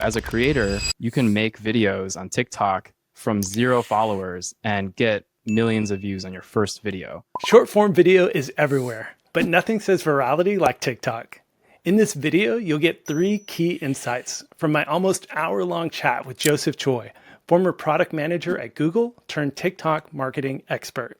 As a creator, you can make videos on TikTok from 0 followers and get millions of views on your first video. Short form video is everywhere, but nothing says virality like TikTok. In this video, you'll get 3 key insights from my almost hour-long chat with Joseph Choi, former product manager at Google turned TikTok marketing expert.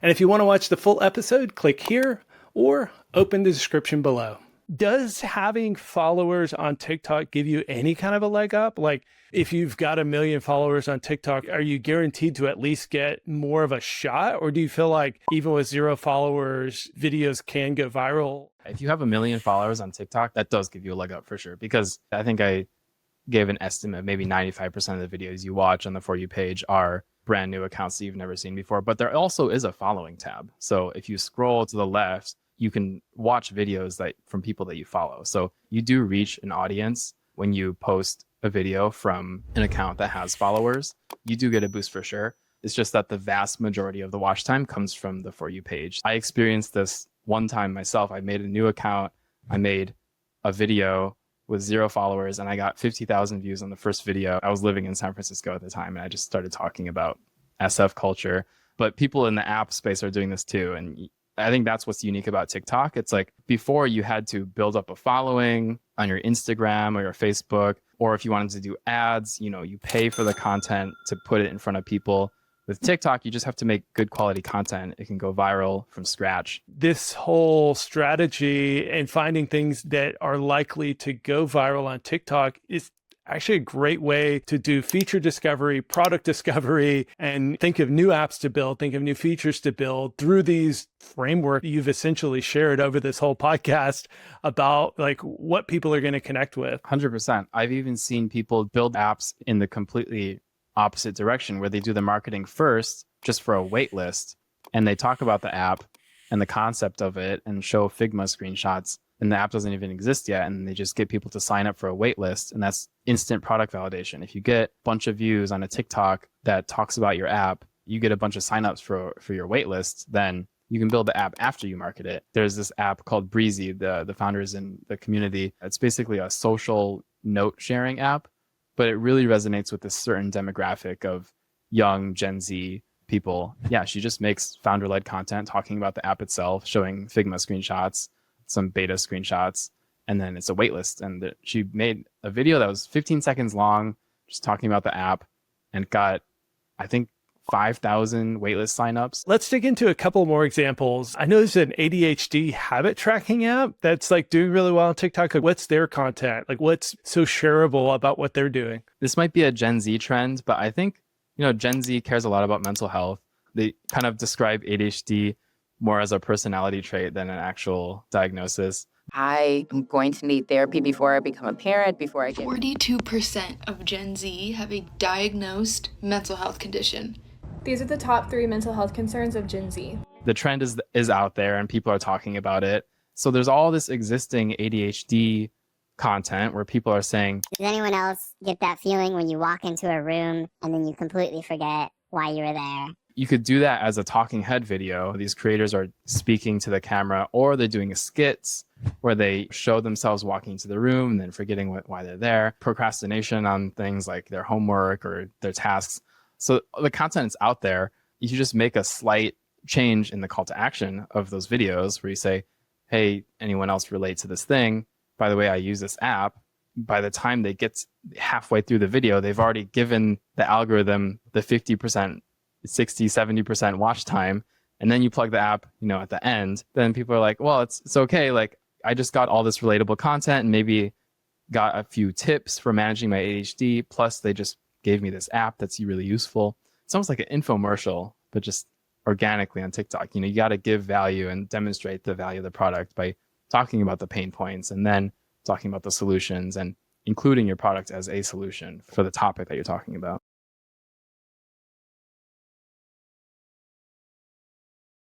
And if you want to watch the full episode, click here or open the description below. Does having followers on TikTok give you any kind of a leg up? Like if you've got 1 million followers on TikTok, are you guaranteed to at least get more of a shot? Or do you feel like even with 0 followers, videos can go viral? If you have 1 million followers on TikTok, that does give you a leg up for sure. Because I think I gave an estimate, maybe 95% of the videos you watch on the For You page are brand new accounts that you've never seen before. But there also is a following tab. So if you scroll to the left, you can watch videos from people that you follow. So you do reach an audience when you post a video from an account that has followers. You do get a boost for sure. It's just that the vast majority of the watch time comes from the For You page. I experienced this one time myself. I made a new account. I made a video with 0 followers and I got 50,000 views on the first video. I was living in San Francisco at the time and I just started talking about SF culture. But people in the app space are doing this too. And I think that's what's unique about TikTok. It's like before you had to build up a following on your Instagram or your Facebook, or if you wanted to do ads, you pay for the content to put it in front of people. With TikTok, you just have to make good quality content. It can go viral from scratch. This whole strategy and finding things that are likely to go viral on TikTok is actually a great way to do feature discovery, product discovery, and think of new apps to build, think of new features to build through these framework you've essentially shared over this whole podcast about like what people are going to connect with. 100%. I've even seen people build apps in the completely opposite direction where they do the marketing first just for a wait list and they talk about the app and the concept of it and show Figma screenshots and the app doesn't even exist yet and they just get people to sign up for a wait list and that's instant product validation. If you get a bunch of views on a TikTok that talks about your app, you get a bunch of signups for your wait list, then you can build the app after you market it. There's this app called Breezy, the founders in the community. It's basically a social note sharing app, but it really resonates with this certain demographic of young Gen Z people. Yeah, she just makes founder-led content talking about the app itself, showing Figma screenshots, some beta screenshots, and then it's a waitlist. And she made a video that was 15 seconds long, just talking about the app, and got, I think, 5,000 waitlist signups. Let's dig into a couple more examples. I know there's an ADHD habit tracking app that's like doing really well on TikTok. Like, what's their content? Like, what's so shareable about what they're doing? This might be a Gen Z trend, but I think, Gen Z cares a lot about mental health. They kind of describe ADHD more as a personality trait than an actual diagnosis. I am going to need therapy before I become a parent, before I get... 42% of Gen Z have a diagnosed mental health condition. These are the top 3 mental health concerns of Gen Z. The trend is out there and people are talking about it. So there's all this existing ADHD content where people are saying, does anyone else get that feeling when you walk into a room and then you completely forget why you were there? You could do that as a talking head video. These creators are speaking to the camera, or they're doing skits where they show themselves walking into the room and then forgetting why they're there. Procrastination on things like their homework or their tasks. So the content is out there. You can just make a slight change in the call to action of those videos where you say, hey, anyone else relate to this thing? By the way, I use this app. By the time they get halfway through the video, they've already given the algorithm the 50%, 60, 70% watch time. And then you plug the app, at the end, then people are like, well, it's okay. Like I just got all this relatable content and maybe got a few tips for managing my ADHD. Plus they just gave me this app that's really useful. It's almost like an infomercial, but just organically on TikTok. You got to give value and demonstrate the value of the product by talking about the pain points and then talking about the solutions and including your product as a solution for the topic that you're talking about.